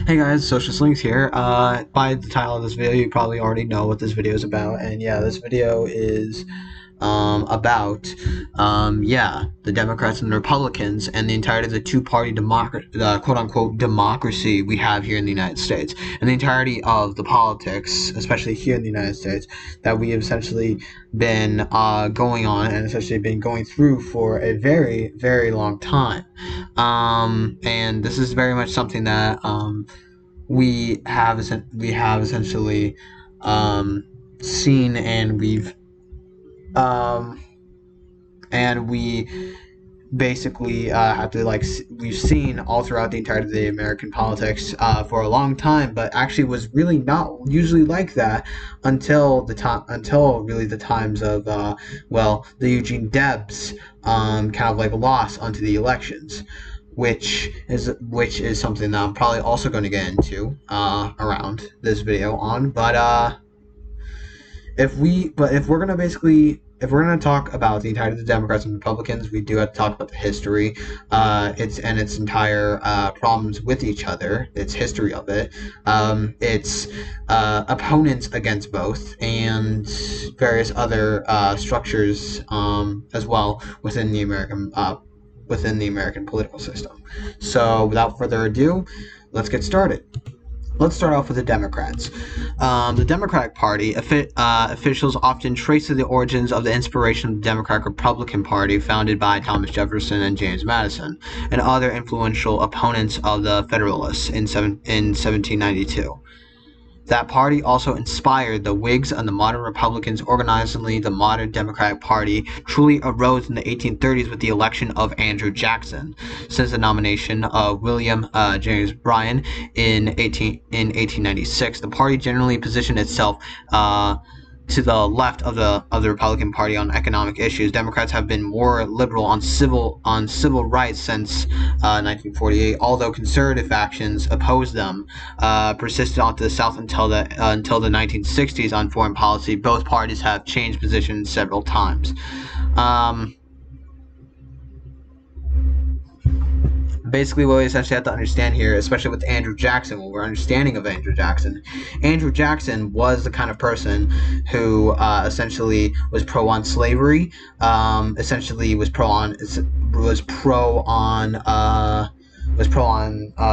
Hey guys, Socialist Links here. By the title of this video, you probably already know what this video is about, and yeah, this video is about the Democrats and the Republicans and the entirety of the two-party quote-unquote democracy we have here in the United States, and the entirety of the politics, especially here in the United States, that we have essentially been going on and essentially been going through for a very, very long time. And this is very much something that we have essentially seen, and we basically have to we've seen all throughout the entirety of the American politics for a long time, but actually was really not usually like that until really the times of the Eugene Debs kind of like loss onto the elections, which is something that I'm probably also going to get into around this video on. But if we're gonna talk about the entirety of the Democrats and Republicans, we do have to talk about the history, its entire problems with each other, its history of it, its opponents against both, and various other structures as well within the American political system. So without further ado, let's get started. Let's start off with the Democrats. The Democratic Party officials often trace the origins of the inspiration of the Democratic-Republican Party, founded by Thomas Jefferson and James Madison, and other influential opponents of the Federalists in 1792. That party also inspired the Whigs and the modern Republicans. Organizingly, the modern Democratic Party truly arose in the 1830s with the election of Andrew Jackson. Since the nomination of William James Bryan in 1896, the party generally positioned itself to the left of the Republican Party on economic issues. Democrats have been more liberal on civil rights since 1948, although conservative factions opposed them, persisted onto the South until the 1960s. On foreign policy, both parties have changed positions several times. Basically, what we essentially have to understand here, especially with Andrew Jackson, what we're understanding of Andrew Jackson was the kind of person who essentially was pro on slavery, essentially was pro on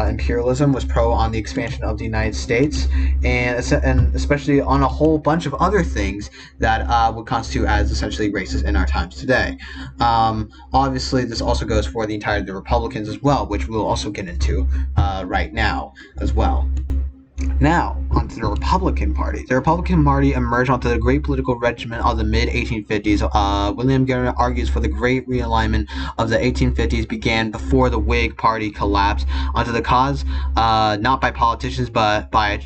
imperialism, was pro on the expansion of the United States, and especially on a whole bunch of other things that would constitute as essentially racist in our times today. Obviously, this also goes for the entirety of the Republicans as well, which we'll also get into right now as well. Now, onto the Republican Party. The Republican Party emerged onto the great political regiment of the mid-1850s. William Garrett argues for the great realignment of the 1850s began before the Whig Party collapsed onto the cause, not by politicians but by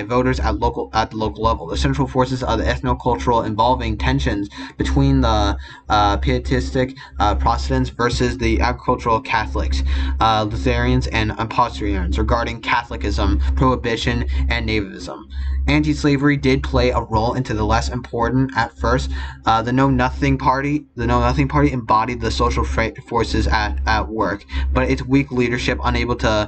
voters at the local level. The central forces of the ethno-cultural involving tensions between the pietistic Protestants versus the agricultural Catholics, Lutherans, and Presbyterians regarding Catholicism, prohibition, and nativism. Anti-slavery did play a role into the less important at first. The Know Nothing Party embodied the social forces at work, but its weak leadership, unable to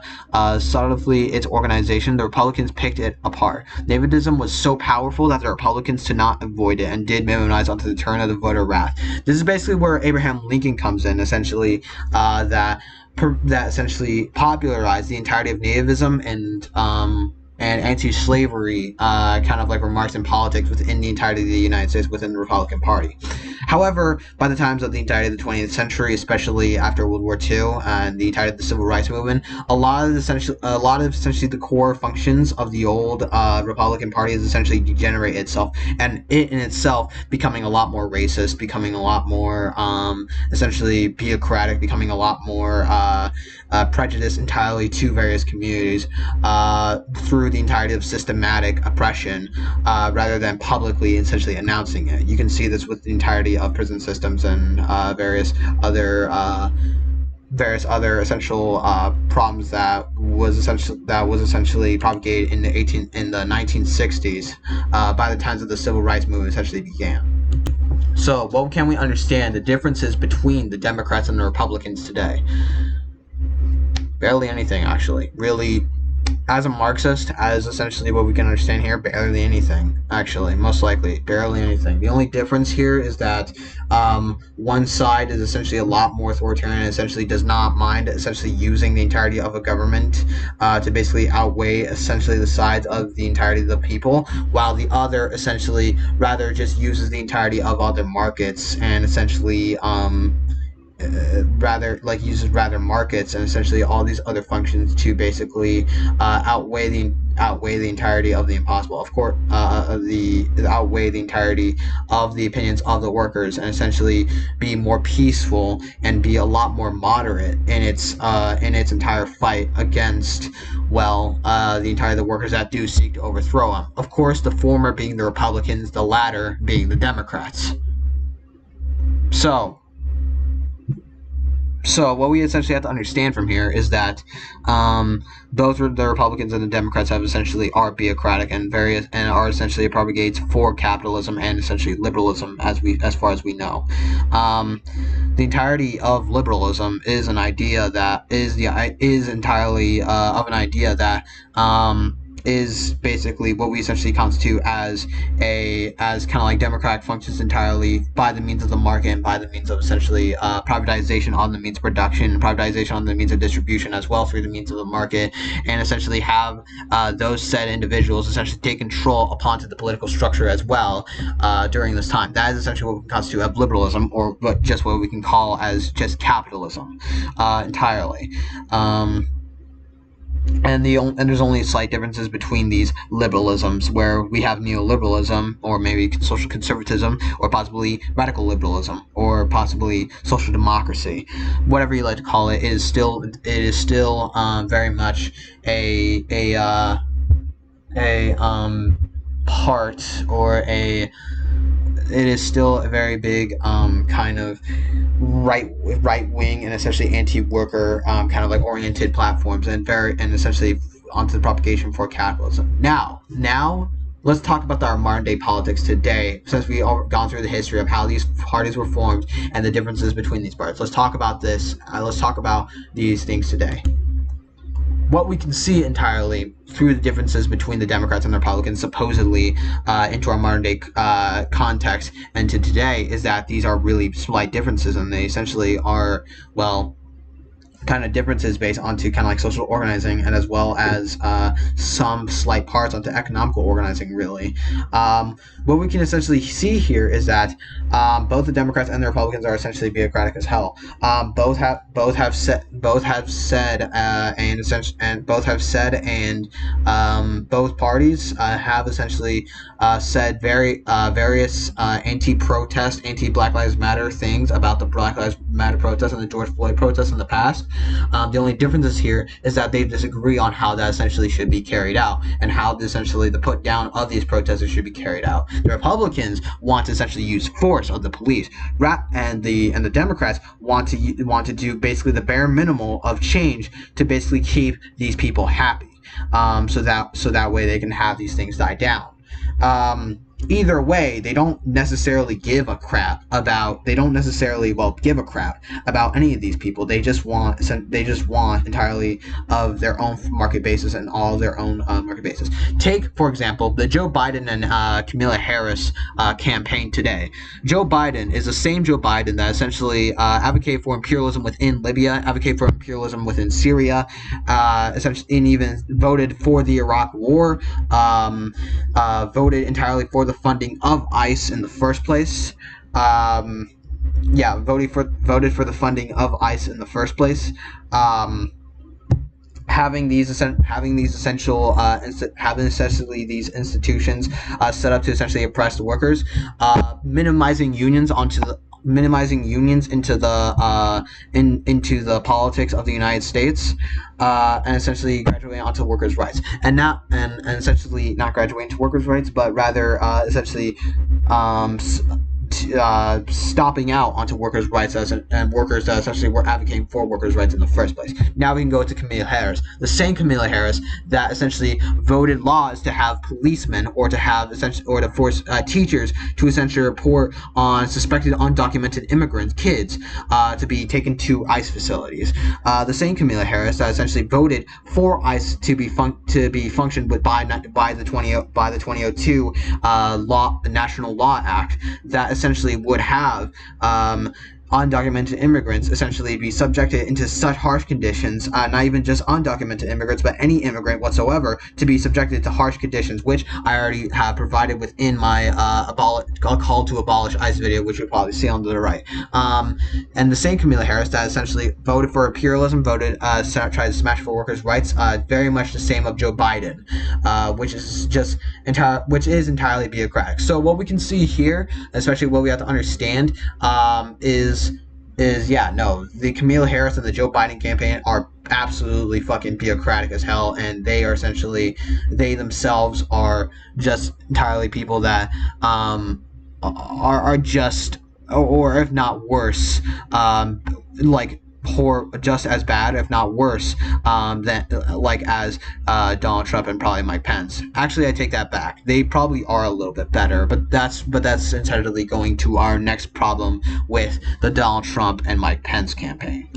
solidify its organization, the Republicans picked it apart. Nativism was so powerful that the Republicans did not avoid it and did minimize onto the turn of the voter wrath. This is basically where Abraham Lincoln comes in, essentially, that essentially popularized the entirety of nativism and anti-slavery kind of like remarks in politics within the entirety of the United States within the Republican Party. However, by the times of the entirety of the 20th century, especially after World War II and the entirety of the Civil Rights Movement, a lot of essentially the core functions of the old Republican Party has essentially degenerated itself, and it in itself becoming a lot more racist, becoming a lot more essentially bureaucratic, becoming a lot more prejudiced entirely to various communities through the entirety of systematic oppression, rather than publicly essentially announcing it. You can see this with the entirety of prison systems and various other essential problems that was essentially propagated in the 1960s, by the times of the Civil Rights Movement essentially began. So, what can we understand the differences between the Democrats and the Republicans today? Barely anything, actually. Really, as a Marxist, as essentially what we can understand here, barely anything, actually, most likely, barely anything. The only difference here is that one side is essentially a lot more authoritarian and essentially does not mind essentially using the entirety of a government to basically outweigh essentially the sides of the entirety of the people, while the other essentially rather just uses the entirety of other markets and essentially rather like uses rather markets and essentially all these other functions to basically outweigh the entirety of the impossible. Of course, the outweigh the entirety of the opinions of the workers and essentially be more peaceful and be a lot more moderate in its entire fight against the entirety of the workers that do seek to overthrow them. Of course, the former being the Republicans, the latter being the Democrats. So what we essentially have to understand from here is that both the Republicans and the Democrats are bureaucratic and are essentially propagates for capitalism and essentially liberalism as far as we know. The entirety of liberalism is an idea that is entirely of an idea that is basically what we essentially constitute as kind of like democratic functions entirely by the means of the market and by the means of essentially privatization on the means of production, privatization on the means of distribution as well through the means of the market, and essentially have those said individuals essentially take control upon the political structure as well during this time. That is essentially what we constitute as liberalism, or just what we can call as just capitalism entirely. And there's only slight differences between these liberalisms, where we have neoliberalism, or maybe social conservatism, or possibly radical liberalism, or possibly social democracy, whatever you like to call it. It is still very much a part or a. It is still a very big kind of right wing and essentially anti-worker kind of like oriented platforms and essentially onto the propagation for capitalism. Now let's talk about our modern day politics today, since we all gone through the history of how these parties were formed and the differences between these parties. Let's talk about this. Let's talk about these things today. What we can see entirely through the differences between the Democrats and the Republicans supposedly into our modern day context and to today is that these are really slight differences, and they essentially are, kind of differences based onto kind of like social organizing and as well as some slight parts onto economical organizing, really. What we can essentially see here is that both the Democrats and the Republicans are essentially bureaucratic as hell. Both have said both parties have essentially said various anti-protest, anti-Black Lives Matter things about the Black Lives Matter protests and the George Floyd protests in the past. The only differences here is that they disagree on how that essentially should be carried out and how essentially the put down of these protesters should be carried out. The Republicans want to essentially use force of the police, and the Democrats want to do basically the bare minimal of change to basically keep these people happy, so that way they can have these things die down. Either way, they don't necessarily give a crap about any of these people. They just want entirely of their own market basis and all their own market basis. Take, for example, the Joe Biden and Kamala Harris campaign today. Joe Biden is the same Joe Biden that essentially advocated for imperialism within Libya, advocated for imperialism within Syria, essentially, and even voted for the Iraq War, voted entirely for the funding of ICE in the first place. Voted for the funding of ICE in the first place. Having essentially these institutions set up to essentially oppress the workers, minimizing unions into the politics of the United States, and essentially graduating onto workers' rights, and essentially not graduating to workers' rights, but rather essentially stopping out onto workers' rights and workers that essentially were advocating for workers' rights in the first place. Now we can go to Kamala Harris, the same Kamala Harris that essentially voted laws to have policemen or to have to force teachers to essentially report on suspected undocumented immigrant kids to be taken to ICE facilities. The same Kamala Harris that essentially voted for ICE to be functioned with by the 2002 National Law Act that essentially would have undocumented immigrants essentially be subjected into such harsh conditions, not even just undocumented immigrants, but any immigrant whatsoever, to be subjected to harsh conditions, which I already have provided within my call to abolish ICE video, which you'll probably see on the right. And the same Kamala Harris that essentially voted for imperialism, tried to smash for workers' rights, very much the same of Joe Biden, which is entirely bureaucratic. So what we can see here, especially what we have to understand, the Kamala Harris and the Joe Biden campaign are absolutely fucking bureaucratic as hell, and they themselves are just entirely people that are just, or if not worse, just as bad, if not worse, as Donald Trump and probably Mike Pence. Actually, I take that back. They probably are a little bit better, but that's entirely going to our next problem with the Donald Trump and Mike Pence campaign.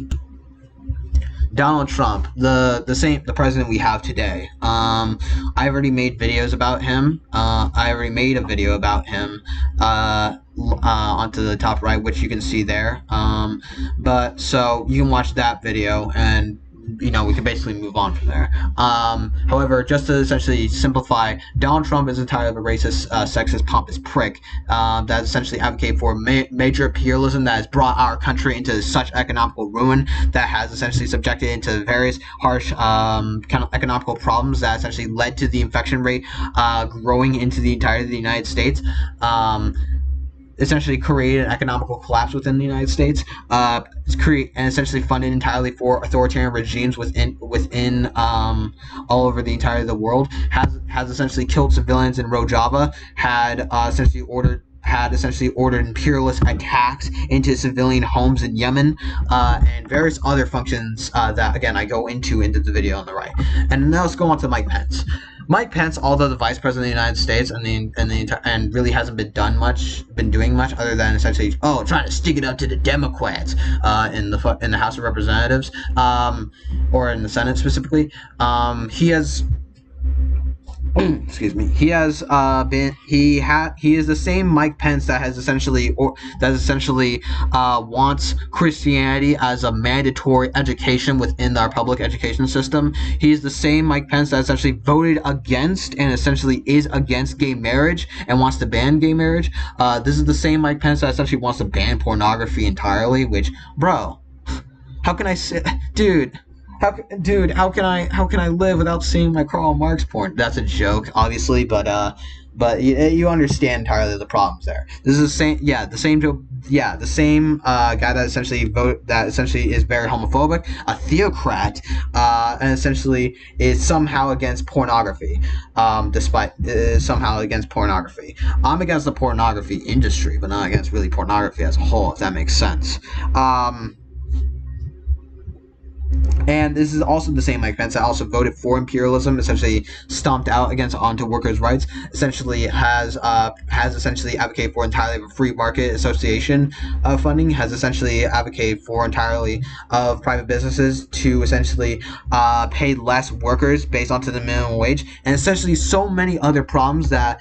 Donald Trump, the president we have today. I already made videos about him. I already made a video about him onto the top right, which you can see there. But so you can watch that video, and we can basically move on from there. However, just to essentially simplify, Donald Trump is entirely a racist, sexist, pompous prick that essentially advocate for major imperialism that has brought our country into such economical ruin, that has essentially subjected into various harsh kind of economical problems that essentially led to the infection rate growing into the entirety of the United States. Essentially created an economical collapse within the United States, and essentially funded entirely for authoritarian regimes within all over the entirety of the world. Has essentially killed civilians in Rojava. Had essentially ordered imperialist attacks into civilian homes in Yemen, and various other functions that again I go into the video on the right. And now let's go on to Mike Pence. Mike Pence, although the Vice President of the United States and really hasn't been doing much other than essentially trying to stick it up to the Democrats in the House of Representatives, or in the Senate specifically, he has. Excuse me. He is the same Mike Pence that has essentially wants Christianity as a mandatory education within our public education system. He is the same Mike Pence that essentially voted against and essentially is against gay marriage and wants to ban gay marriage. This is the same Mike Pence that essentially wants to ban pornography entirely. Which, bro, how can I say, dude? How can I live without seeing my Karl Marx porn? That's a joke, obviously, but you understand entirely the problems there. This is the same guy that essentially is very homophobic, a theocrat, and essentially is somehow against pornography. Somehow against pornography. I'm against the pornography industry, but not against really pornography as a whole, if that makes sense. And this is also the same Mike Pence that also voted for imperialism, essentially stomped out onto workers' rights, essentially has essentially advocated for entirely of a free market association funding, has essentially advocated for entirely of private businesses to essentially pay less workers based onto the minimum wage, and essentially so many other problems that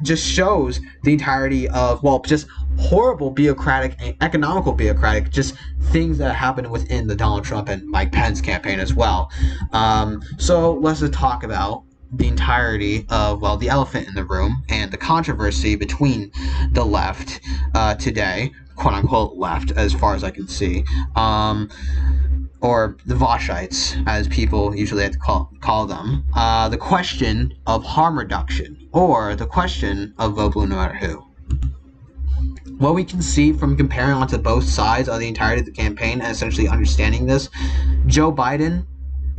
just shows the entirety of, just horrible bureaucratic and economical bureaucratic just things that happen within the Donald Trump and Mike Pence campaign as well. So let's just talk about the entirety of, the elephant in the room and the controversy between the left today, quote unquote left, as far as I can see, or the Voshites, as people usually have to call them, the question of harm reduction, or the question of vote blue no matter who. What we can see from comparing onto both sides of the entirety of the campaign and essentially understanding this, Joe Biden,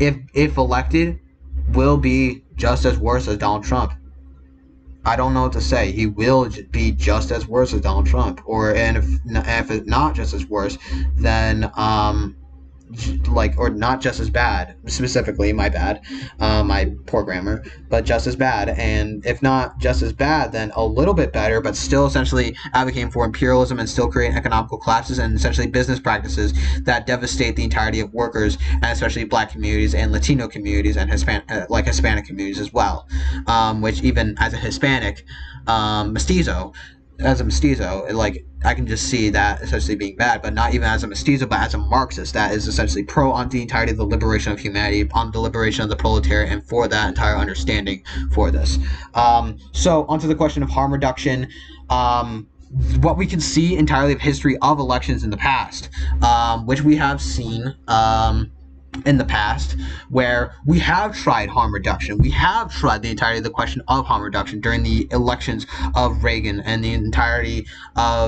if elected, will be just as worse as Donald Trump. I don't know what to say. He will be just as worse as Donald Trump, and if it's not just as worse, then or not just as bad, specifically, my bad, my poor grammar, but just as bad, and if not just as bad, then a little bit better, but still essentially advocating for imperialism and still creating economical collapses and essentially business practices that devastate the entirety of workers, and especially Black communities and Latino communities and Hispanic communities as well, which even as a Hispanic mestizo, I can just see that essentially being bad, but not even as a mestizo, but as a Marxist that is essentially on the entirety of the liberation of humanity, on the liberation of the proletariat, and for that entire understanding for this. So onto the question of harm reduction. What we can see entirely of history of elections in the past, which we have seen in the past, where we have tried harm reduction. We have tried the entirety of the question of harm reduction during the elections of Reagan and the entirety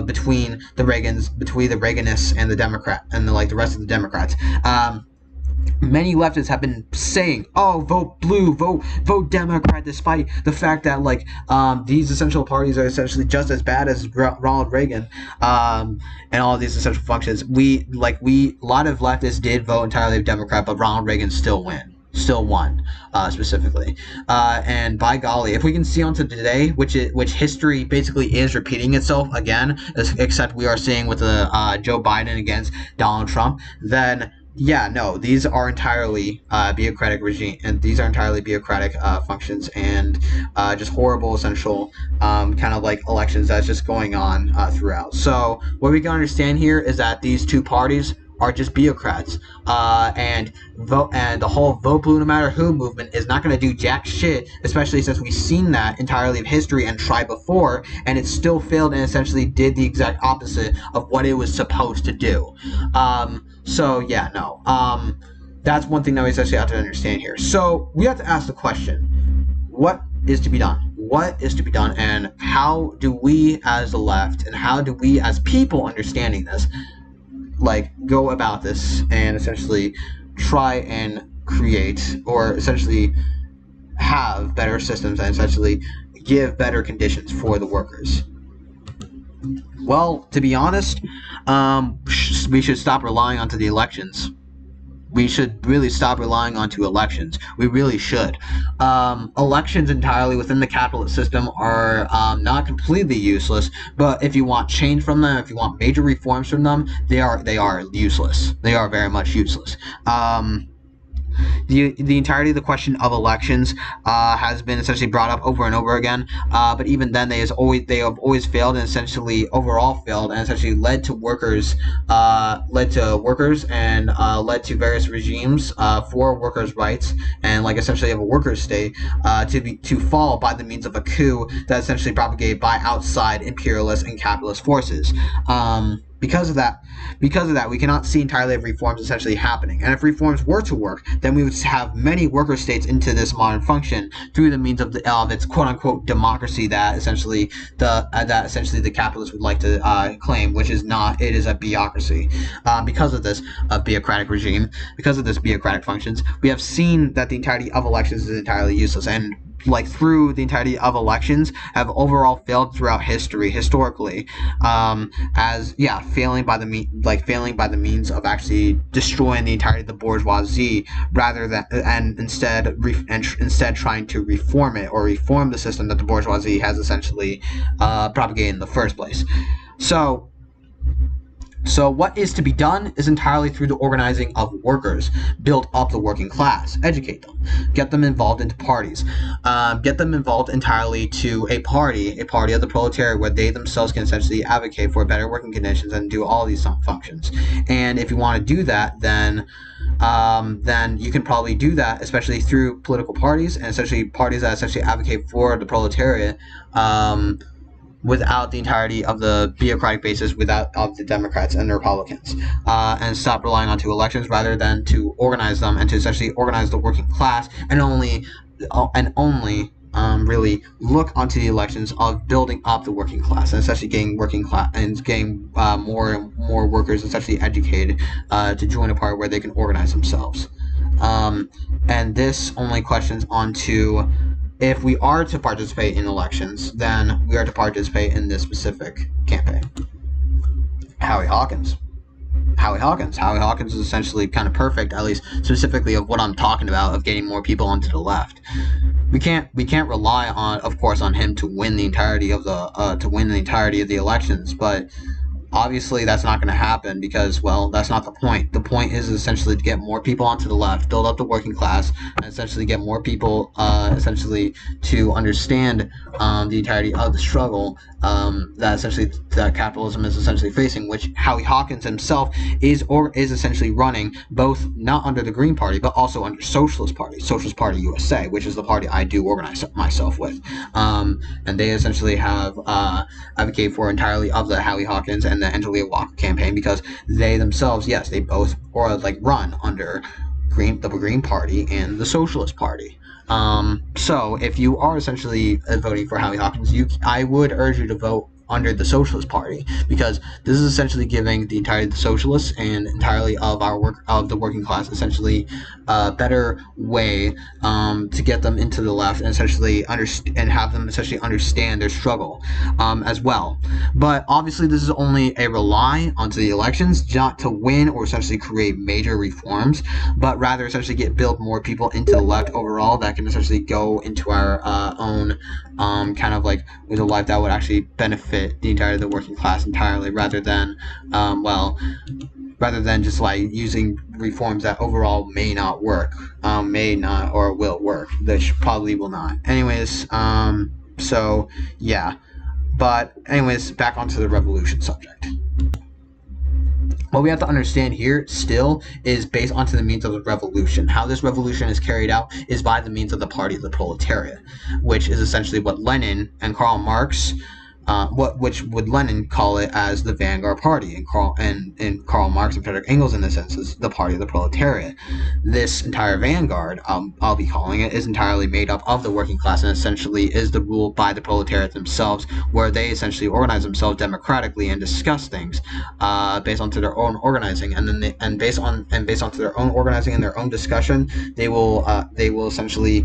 between the Reaganists and the Democrat and the rest of the Democrats. Many leftists have been saying, "Oh, vote blue, vote Democrat," despite the fact that these essential parties are essentially just as bad as Ronald Reagan, and all of these essential functions. A lot of leftists did vote entirely Democrat, but Ronald Reagan still won, specifically. And by golly, if we can see onto today, which history basically is repeating itself again, except we are seeing with Joe Biden against Donald Trump, then yeah, no, these are entirely bureaucratic regime, and these are entirely bureaucratic functions, and just horrible, essential kind of elections that's just going on throughout. So what we can understand here is that these two parties are just bureaucrats, and the whole vote blue no matter who movement is not going to do jack shit, especially since we've seen that entirely of history and tried before, and it still failed and essentially did the exact opposite of what it was supposed to do. So yeah, no, that's one thing that we essentially have to understand here. So we have to ask the question: what is to be done? What is to be done, and how do we as the left, and how do we as people understanding this, go about this and essentially try and create, or essentially have better systems and essentially give better conditions for the workers? Well, to be honest, we should stop relying onto the elections. We should really stop relying onto elections. We really should. Elections entirely within the capitalist system are not completely useless, but if you want change from them, if you want major reforms from them, they are useless. They are very much useless. The entirety of the question of elections has been essentially brought up over and over again, but even then they have always failed, and essentially overall failed, and essentially led to workers and led to various regimes for workers' rights and essentially of a workers' state to fall by the means of a coup that essentially propagated by outside imperialist and capitalist forces. Because of that, we cannot see entirely of reforms essentially happening. And if reforms were to work, then we would have many worker states into this modern function through the means of its quote-unquote democracy that essentially the capitalists would like to claim, which is not. It is a bureaucracy. Because of this bureaucratic regime, because of this bureaucratic functions, we have seen that the entirety of elections is entirely useless, and through the entirety of elections have overall failed throughout history historically, failing by the means of actually destroying the entirety of the bourgeoisie instead trying to reform it, or reform the system that the bourgeoisie has essentially propagated in the first place. So what is to be done is entirely through the organizing of workers. Build up the working class, educate them, get them involved into parties, get them involved entirely to a party of the proletariat, where they themselves can essentially advocate for better working conditions and do all these functions. And if you want to do that, then you can probably do that, especially through political parties, and essentially parties that essentially advocate for the proletariat, without the entirety of the bureaucratic basis, of the Democrats and the Republicans, and stop relying on elections rather than to organize them, and to essentially organize the working class, and only really look onto the elections of building up the working class, and especially getting more and more workers essentially educated to join a party where they can organize themselves. And this only questions onto if we are to participate in elections, then we are to participate in this specific campaign. Howie Hawkins. Howie Hawkins is essentially kind of perfect, at least specifically of what I'm talking about, of getting more people onto the left. We can't rely on, of course, on him to win the entirety of the elections, but obviously that's not going to happen because, well, that's not the point. The point is essentially to get more people onto the left, build up the working class, and essentially get more people essentially to understand the entirety of the struggle that capitalism is essentially facing, which Howie Hawkins himself is essentially running, both not under the Green Party but also under Socialist Party USA, which is the party I do organize myself with, and they essentially have advocate for entirely of the Howie Hawkins and the Angelia Walker campaign, because they themselves, yes, they both run under the Green Party and the Socialist Party. So if you are essentially voting for Howie Hawkins, I would urge you to vote under the Socialist Party, because this is essentially giving the entirety of the socialists and entirely of the working class essentially a better way to get them into the left and essentially have them essentially understand their struggle as well. But obviously this is only a rely onto the elections, not to win or essentially create major reforms, but rather essentially build more people into the left overall that can essentially go into our own kind of like with a life that would actually benefit the entirety of the working class entirely, rather than just like using reforms that overall may not work, may not or will work, which probably will not. Anyways, so yeah, but anyways, back onto the revolution subject. What we have to understand here still is based onto the means of the revolution. How this revolution is carried out is by the means of the Party of the Proletariat, which is essentially what Lenin and Karl Marx, which would Lenin call it as the Vanguard Party, and Karl Marx and Friedrich Engels in this sense is the Party of the Proletariat. This entire Vanguard, I'll be calling it, is entirely made up of the working class and essentially is the rule by the proletariat themselves, where they essentially organize themselves democratically and discuss things based onto their own organizing, and then based onto their own organizing and their own discussion, they will essentially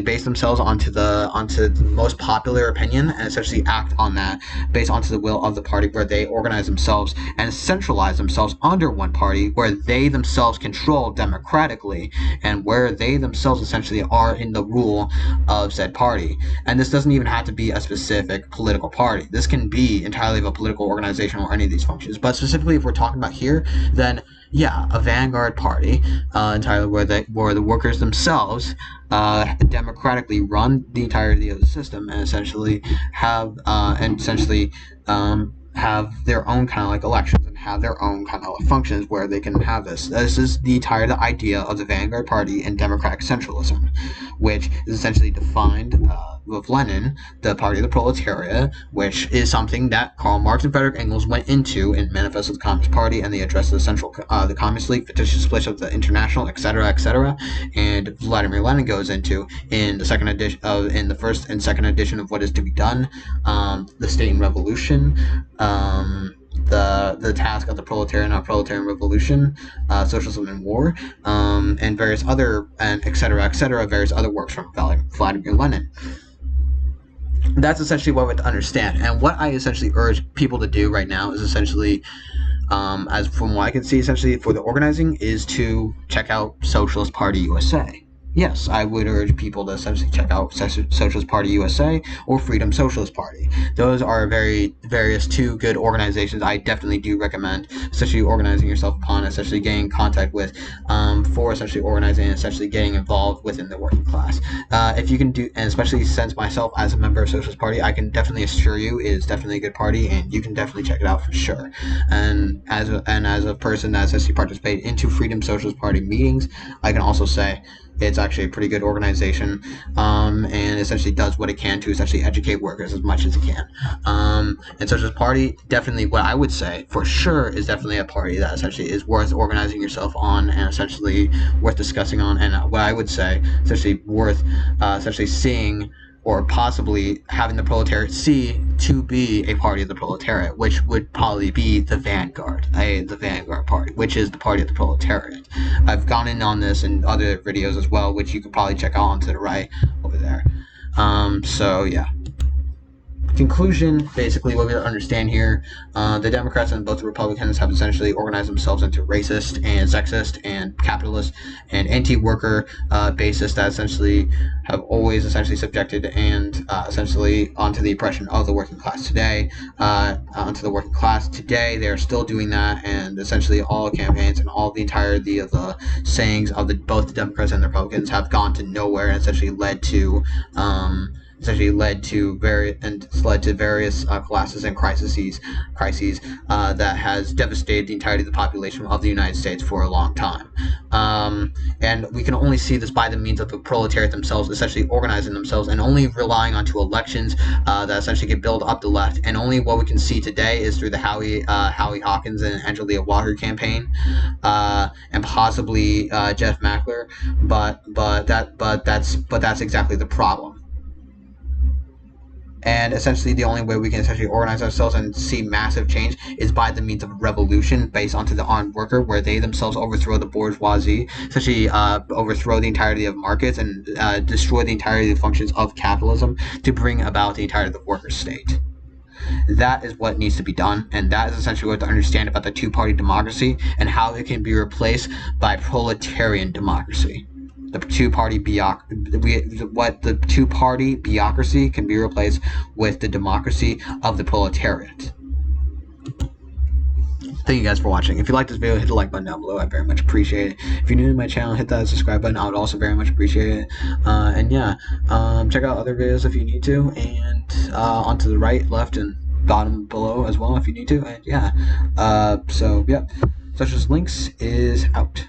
base themselves onto the most popular opinion and essentially act on that based onto the will of the party, where they organize themselves and centralize themselves under one party where they themselves control democratically and where they themselves essentially are in the rule of said party. And this doesn't even have to be a specific political party. This can be entirely of a political organization or any of these functions. But specifically, if we're talking about here, then yeah, a Vanguard Party, entirely where the workers themselves democratically run the entirety of the system and essentially have their own kind of like elections and have their own kind of like functions where they can have this. This is the entire idea of the Vanguard Party and democratic centralism, which is essentially defined with Lenin, the Party of the Proletariat, which is something that Karl Marx and Friedrich Engels went into in Manifesto of the Communist Party and the Address of the Communist League, fictitious split of the International, etc., and Vladimir Lenin goes into in the second edition in the first and second edition of What Is to Be Done, the State and Revolution, the task of the proletarian revolution, socialism and war, and various other various other works from Vladimir Lenin. That's essentially what we have to understand. And what I essentially urge people to do right now is essentially, as from what I can see, essentially for the organizing, is to check out Socialist Party USA. Yes, I would urge people to essentially check out Socialist Party USA or Freedom Socialist Party. Those are various two good organizations I definitely do recommend, essentially organizing yourself upon, essentially getting in contact with, for essentially organizing and essentially getting involved within the working class. If you can do, and especially since myself as a member of Socialist Party, I can definitely assure you it is definitely a good party, and you can definitely check it out for sure. And as a person that essentially participated into Freedom Socialist Party meetings, I can also say it's actually a pretty good organization, and essentially does what it can to essentially educate workers as much as it can. And Socialist Party, definitely what I would say for sure is definitely a party that essentially is worth organizing yourself on and essentially worth discussing on, and what I would say essentially worth essentially seeing or possibly having the proletariat see to be a party of the proletariat, which would probably be the Vanguard, the Vanguard Party, which is the party of the proletariat. I've gone in on this in other videos as well, which you can probably check out on to the right over there. So yeah. Conclusion, basically what we understand here, the Democrats and both the Republicans have essentially organized themselves into racist and sexist and capitalist and anti-worker bases that essentially have always essentially subjected and essentially onto the oppression of the working class today. Onto the working class today, they're still doing that, and essentially all campaigns and all the entirety of the sayings of both the Democrats and the Republicans have gone to nowhere, and essentially led to various collapses and crises that has devastated the entirety of the population of the United States for a long time. And we can only see this by the means of the proletariat themselves essentially organizing themselves and only relying on elections that essentially can build up the left. And only what we can see today is through the Howie Hawkins and Angela Walker campaign, and possibly Jeff Mackler. But that's exactly the problem. And essentially the only way we can essentially organize ourselves and see massive change is by the means of revolution based onto the armed worker, where they themselves overthrow the bourgeoisie, essentially overthrow the entirety of markets and destroy the entirety of the functions of capitalism to bring about the entirety of the worker state. That is what needs to be done, and that is essentially what to understand about the two-party democracy and how it can be replaced by proletarian democracy. The two-party bureaucracy can be replaced with the democracy of the proletariat. Thank you guys for watching. If you like this video, hit the like button down below. I very much appreciate it. If you're new to my channel, hit that subscribe button. I would also very much appreciate it. And yeah, check out other videos if you need to, and onto the right, left, and bottom below as well if you need to. And yeah, so yeah, Socialist Links is out.